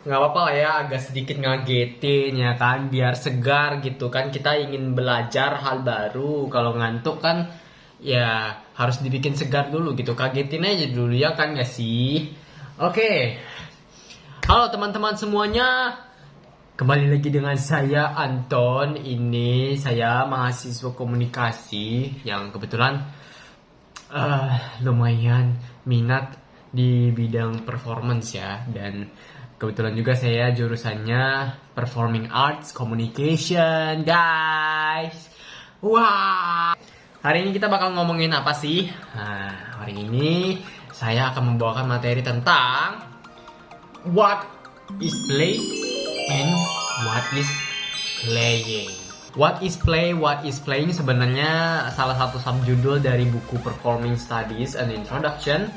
nggak apa-apa lah ya, agak sedikit ngagetin ya kan, biar segar gitu kan. Kita ingin belajar hal baru. Kalau ngantuk kan ya harus dibikin segar dulu gitu. Kagetin aja dulu ya kan, nggak sih? Oke. Halo teman-teman semuanya. Kembali lagi dengan saya Anton. Ini saya mahasiswa komunikasi yang kebetulan lumayan minat di bidang performance ya. Dan kebetulan juga saya jurusannya Performing Arts Communication, guys. Wah. Hari ini kita bakal ngomongin apa sih? Nah, hari ini saya akan membawakan materi tentang what is play and what is playing. What is play, what is playing sebenarnya salah satu subjudul dari buku Performing Studies and Introduction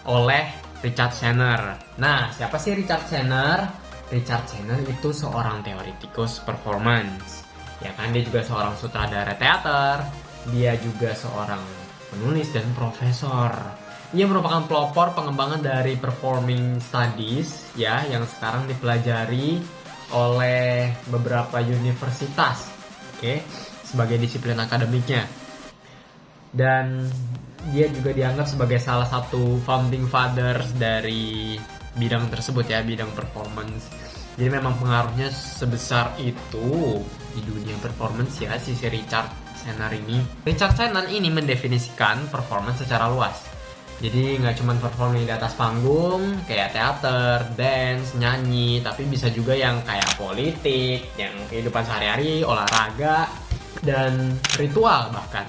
oleh Richard Sennor. Nah, siapa sih Richard Sennor? Richard Sennor itu seorang teoretikus performance. Ya kan, dia juga seorang sutradara teater. Dia juga seorang penulis dan profesor. Ia merupakan pelopor pengembangan dari performing studies ya, yang sekarang dipelajari oleh beberapa universitas, sebagai disiplin akademiknya. Dan dia juga dianggap sebagai salah satu founding fathers dari bidang tersebut ya, bidang performance. Jadi memang pengaruhnya sebesar itu di dunia performance ya, si Richard Sennor ini. Richard Sennor ini mendefinisikan performance secara luas. Jadi nggak cuma performing di atas panggung kayak teater, dance, nyanyi, tapi bisa juga yang kayak politik, yang kehidupan sehari-hari, olahraga, dan ritual bahkan.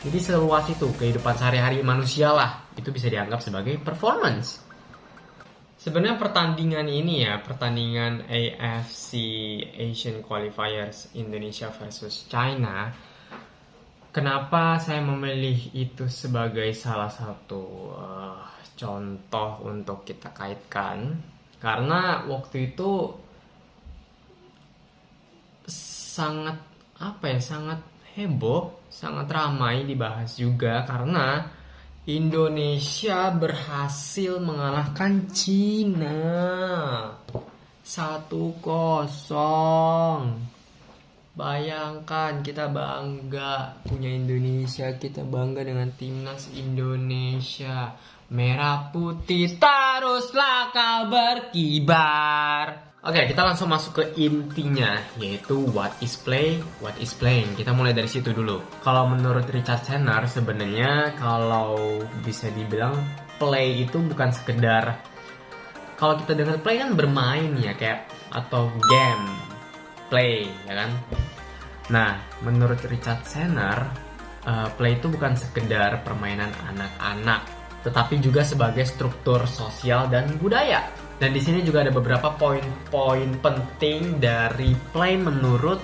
Jadi seluas itu kehidupan sehari-hari manusia lah, itu bisa dianggap sebagai performance. Sebenarnya pertandingan ini ya, pertandingan AFC Asian Qualifiers Indonesia versus China, kenapa saya memilih itu sebagai salah satu contoh untuk kita kaitkan? Karena waktu itu sangat sangat heboh, sangat ramai dibahas juga karena Indonesia berhasil mengalahkan Cina 1-0. Bayangkan, kita bangga punya Indonesia, kita bangga dengan timnas Indonesia. Merah putih teruslah kau berkibar. Oke, kita langsung masuk ke intinya, yaitu what is play, what is playing. Kita mulai dari situ dulu. Kalau menurut Richard Sennor, sebenarnya kalau bisa dibilang play itu bukan sekedar, kalau kita dengar play kan bermain ya, kayak atau game, play ya kan. Nah, menurut Richard Sennor, play itu bukan sekedar permainan anak-anak, tetapi juga sebagai struktur sosial dan budaya. Dan di sini juga ada beberapa poin-poin penting dari play menurut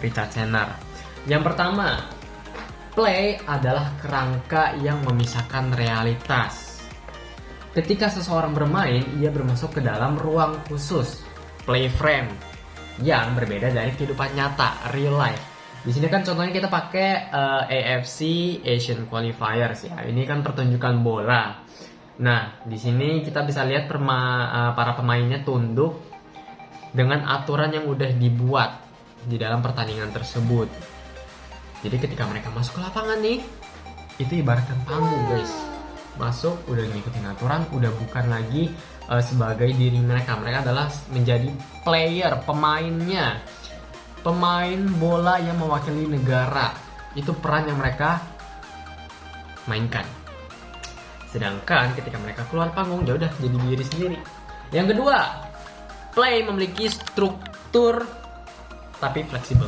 Richard Sennor. Yang pertama, play adalah kerangka yang memisahkan realitas. Ketika seseorang bermain, ia bermasuk ke dalam ruang khusus, play frame, yang berbeda dari kehidupan nyata, real life. Di sini kan contohnya kita pakai AFC Asian Qualifiers ya. Ini kan pertunjukan bola. Nah, di sini kita bisa lihat para pemainnya tunduk dengan aturan yang udah dibuat di dalam pertandingan tersebut. Jadi ketika mereka masuk ke lapangan nih, itu ibaratkan panggung, guys. Masuk, udah ngikutin aturan, udah bukan lagi sebagai diri mereka. Mereka adalah menjadi player, pemainnya. Pemain bola yang mewakili negara. Itu peran yang mereka mainkan. Sedangkan ketika mereka keluar panggung, ya udah jadi diri sendiri. Yang kedua, play memiliki struktur tapi fleksibel.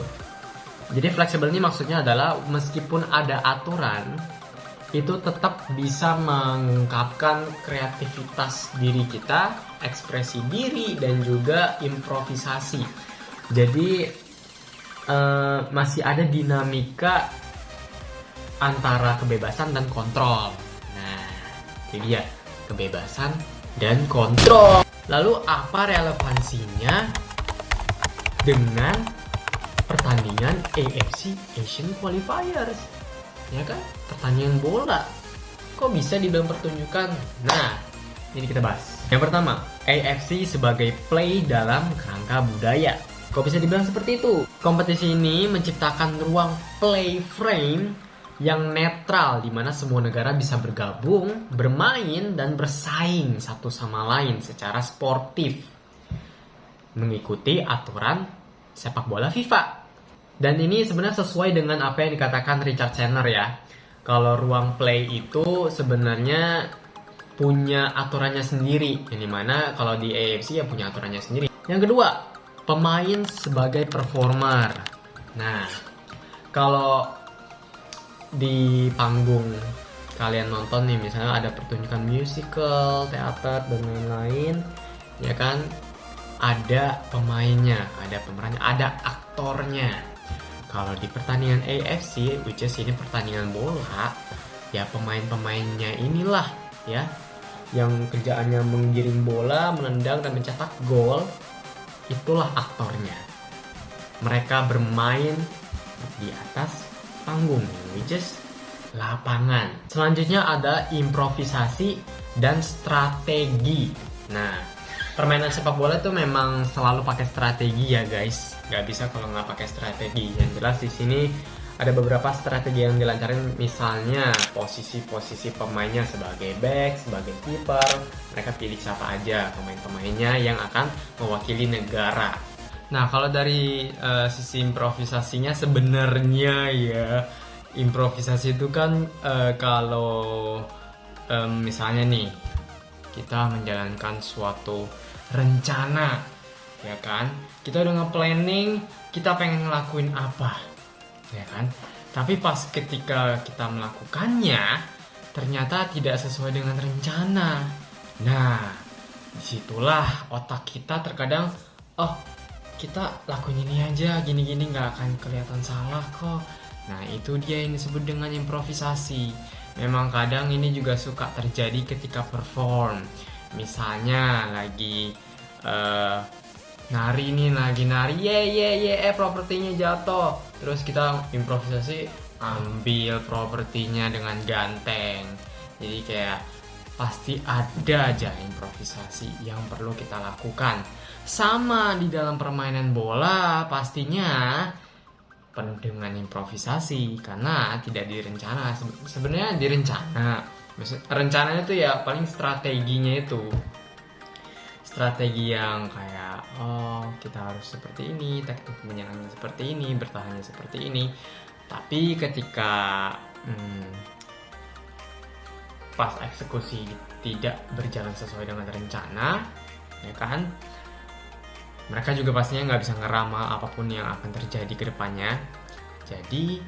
Jadi fleksibel ini maksudnya adalah meskipun ada aturan, itu tetap bisa mengungkapkan kreativitas diri kita, ekspresi diri, dan juga improvisasi. Jadi masih ada dinamika antara kebebasan dan kontrol. Nah, ini dia, kebebasan dan kontrol. Lalu apa relevansinya dengan pertandingan AFC Asian Qualifiers? Ya kan, pertandingan bola. Kok bisa dibilang pertunjukan? Nah, Ini kita bahas. Yang pertama, AFC sebagai play dalam kerangka budaya. Kok bisa dibilang seperti itu? Kompetisi ini menciptakan ruang play frame yang netral di mana semua negara bisa bergabung, bermain, dan bersaing satu sama lain secara sportif mengikuti aturan sepak bola FIFA. Dan ini sebenarnya sesuai dengan apa yang dikatakan Richard Sennor ya. Kalau ruang play itu sebenarnya punya aturannya sendiri, yang dimana kalau di AFC ya punya aturannya sendiri. Yang kedua, pemain sebagai performer. Nah, kalau di panggung kalian nonton nih, misalnya ada pertunjukan musical, teater, dan lain-lain, ya kan, ada pemainnya, ada pemerannya, ada aktornya. Kalau di pertandingan AFC, which is ini pertandingan bola, ya pemain-pemainnya inilah ya yang kerjaannya menggiring bola, menendang, dan mencetak gol. Itulah aktornya. Mereka bermain di atas panggung, which is lapangan. Selanjutnya ada improvisasi dan strategi. Nah, permainan sepak bola itu memang selalu pakai strategi ya guys. Gak bisa kalau nggak pakai strategi. Yang jelas di sini ada beberapa strategi yang dilancarin, misalnya posisi-posisi pemainnya sebagai back, sebagai kiper. Mereka pilih siapa aja pemain-pemainnya yang akan mewakili negara. Nah, kalau dari sisi improvisasinya sebenarnya ya, improvisasi itu kan kalau misalnya nih kita menjalankan suatu rencana, ya kan? Kita udah nge-planning, kita pengen ngelakuin apa, ya kan? Tapi pas ketika kita melakukannya, ternyata tidak sesuai dengan rencana. Nah, disitulah otak kita terkadang, oh kita lakuin ini aja, gini-gini nggak akan kelihatan salah kok. Nah, itu dia yang disebut dengan improvisasi. Memang kadang ini juga suka terjadi ketika perform. Misalnya lagi nari nih, lagi nari, propertinya jatuh. Terus kita improvisasi, ambil propertinya dengan ganteng. Jadi kayak pasti ada aja improvisasi yang perlu kita lakukan. Sama di dalam permainan bola pastinya penuh dengan improvisasi karena tidak direncana. Sebenarnya direncana. Rencananya tuh ya paling strateginya itu. Strategi yang kayak kita harus seperti ini, taktik menyerangnya seperti ini, bertahannya seperti ini. Tapi ketika pas eksekusi tidak berjalan sesuai dengan rencana, ya kan, mereka juga pastinya nggak bisa ngeramal apapun yang akan terjadi ke depannya. Jadi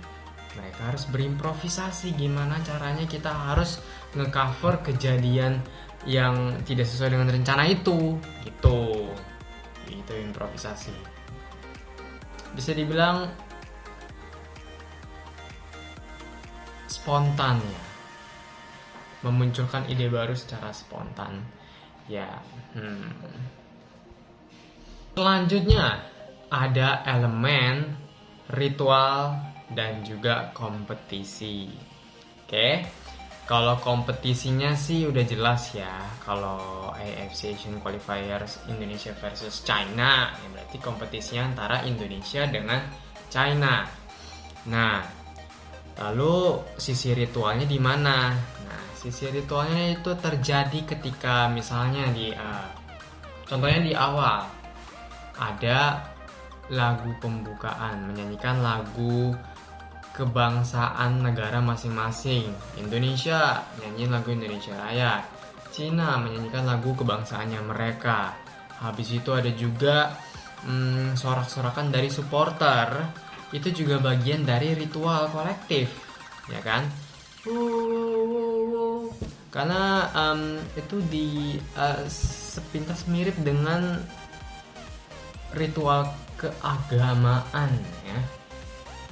mereka harus berimprovisasi gimana caranya kita harus ngecover kejadian yang tidak sesuai dengan rencana itu. Itu improvisasi. Bisa dibilang spontan ya. Memunculkan ide baru secara spontan. Ya. Selanjutnya ada elemen ritual dan juga kompetisi. Oke. Kalau kompetisinya sih udah jelas ya. Kalau AFC Asian Qualifiers Indonesia versus China, ya berarti kompetisinya antara Indonesia dengan China. Nah, lalu sisi ritualnya di mana? Nah, sisi ritualnya itu terjadi ketika misalnya contohnya di awal ada lagu pembukaan, menyanyikan lagu kebangsaan negara masing-masing. Indonesia nyanyiin lagu Indonesia Raya, Cina menyanyikan lagu kebangsaannya mereka. Habis itu ada juga sorak-sorakan dari supporter. Itu juga bagian dari ritual kolektif, ya kan? Karena itu sepintas mirip dengan ritual keagamaan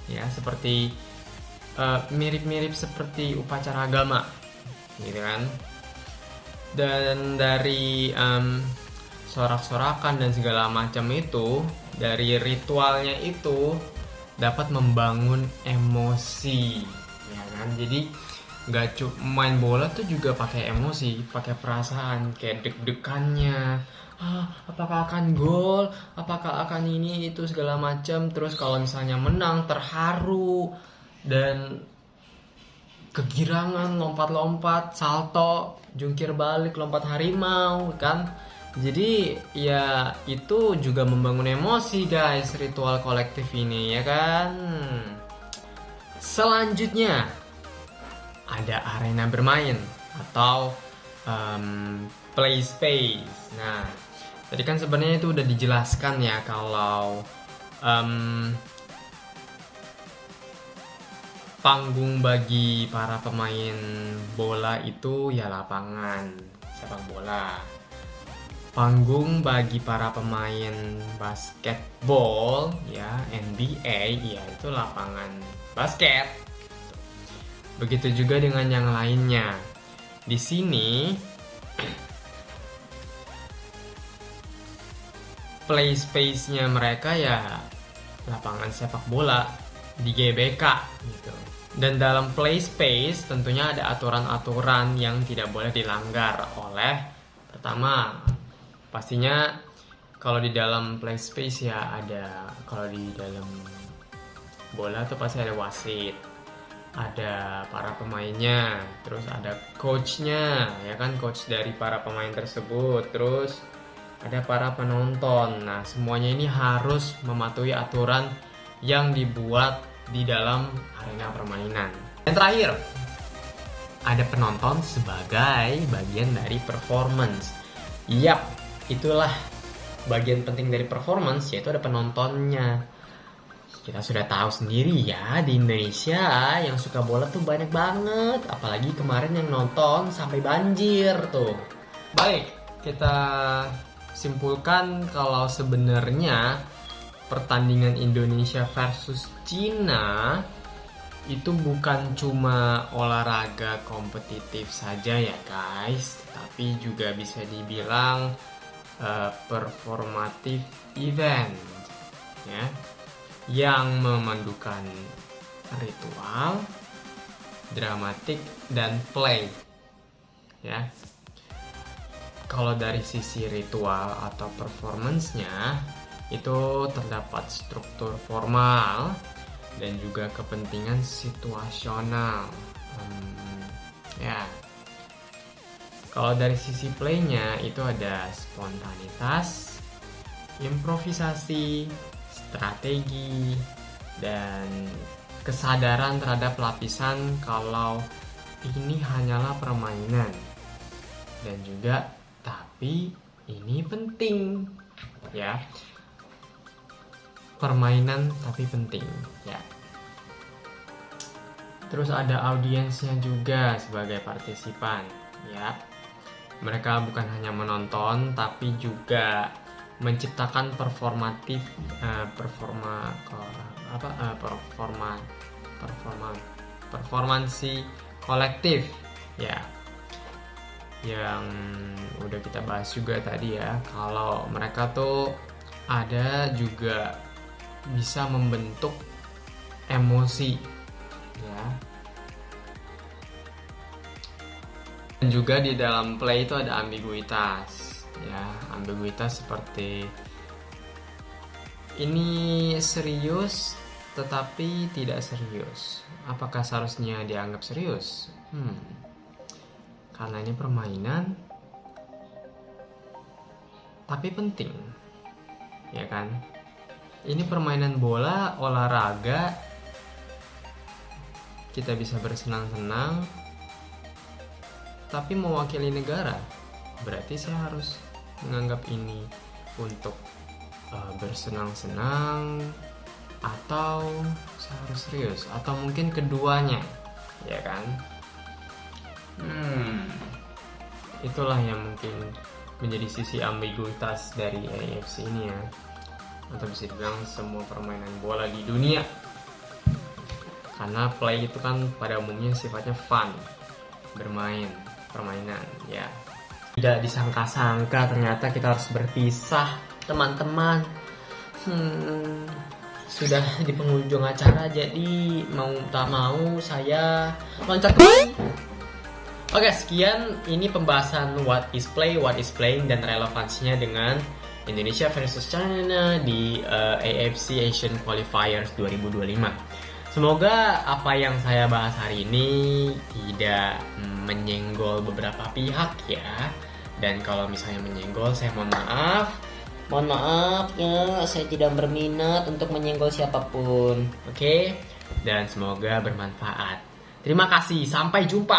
ya seperti mirip-mirip seperti upacara agama gitu kan. Dan dari sorak-sorakan dan segala macam itu, dari ritualnya itu dapat membangun emosi, ya kan. Jadi Nggak main bola tuh juga pakai emosi, pakai perasaan, kayak deg-degannya. Apakah akan gol? Apakah akan ini itu segala macam. Terus kalau misalnya menang, terharu dan kegirangan, lompat-lompat, salto, jungkir balik, lompat harimau, kan? Jadi ya itu juga membangun emosi guys, ritual kolektif ini ya kan. Selanjutnya ada arena bermain atau play space. Nah, tadi kan sebenarnya itu udah dijelaskan ya kalau panggung bagi para pemain bola itu ya lapangan sepak bola. Panggung bagi para pemain basketball ya NBA ya itu lapangan basket. Begitu juga dengan yang lainnya. Di sini play space-nya mereka ya lapangan sepak bola di GBK gitu. Dan dalam play space tentunya ada aturan-aturan yang tidak boleh dilanggar oleh pertama pastinya kalau di dalam play space ya ada, kalau di dalam bola tuh pasti ada wasit, ada para pemainnya, terus ada coachnya ya kan, coach dari para pemain tersebut, terus ada para penonton. Nah semuanya ini harus mematuhi aturan yang dibuat di dalam arena permainan. Dan terakhir ada penonton sebagai bagian dari performance. Yap, itulah bagian penting dari performance, yaitu ada penontonnya. Kita sudah tahu sendiri ya, di Indonesia yang suka bola tuh banyak banget. Apalagi kemarin yang nonton sampai banjir tuh. Baik, kita simpulkan kalau sebenarnya pertandingan Indonesia versus Cina itu bukan cuma olahraga kompetitif saja ya guys, tapi juga bisa dibilang performatif event ya, yang memandukan ritual, dramatik, dan play ya. Kalau dari sisi ritual atau performance-nya itu terdapat struktur formal dan juga kepentingan situasional ya. Kalau dari sisi playnya itu ada spontanitas, improvisasi, strategi, dan kesadaran terhadap lapisan kalau ini hanyalah permainan, dan juga tapi ini penting ya, permainan tapi penting ya. Terus ada audiensnya juga sebagai partisipan ya. Mereka bukan hanya menonton tapi juga menciptakan performansi kolektif ya, yang udah kita bahas juga tadi ya, kalau mereka tuh ada juga bisa membentuk emosi ya. Dan juga di dalam play itu ada ambiguitas ya, ambiguitas seperti ini serius tetapi tidak serius. Apakah seharusnya dianggap serius? Karena ini permainan tapi penting ya kan. Ini permainan bola, olahraga, kita bisa bersenang-senang tapi mewakili negara, berarti saya harus menganggap ini untuk bersenang-senang atau saya harus serius, atau mungkin keduanya ya kan. Itulah yang mungkin menjadi sisi ambiguitas dari AFC ini ya, atau bisa dibilang semua permainan bola di dunia. Karena play itu kan pada umumnya sifatnya fun, bermain, permainan ya. Tidak disangka-sangka ternyata kita harus berpisah teman-teman. sudah di penghujung acara, jadi mau tak mau saya loncat lagi. Oke, sekian ini pembahasan what is play, what is playing, dan relevansinya dengan Indonesia versus China di AFC Asian Qualifiers 2025. Semoga apa yang saya bahas hari ini tidak menyenggol beberapa pihak ya. Dan kalau misalnya menyenggol, saya mohon maaf. Mohon maaf ya, saya tidak berminat untuk menyenggol siapapun. Oke? Dan semoga bermanfaat. Terima kasih, sampai jumpa.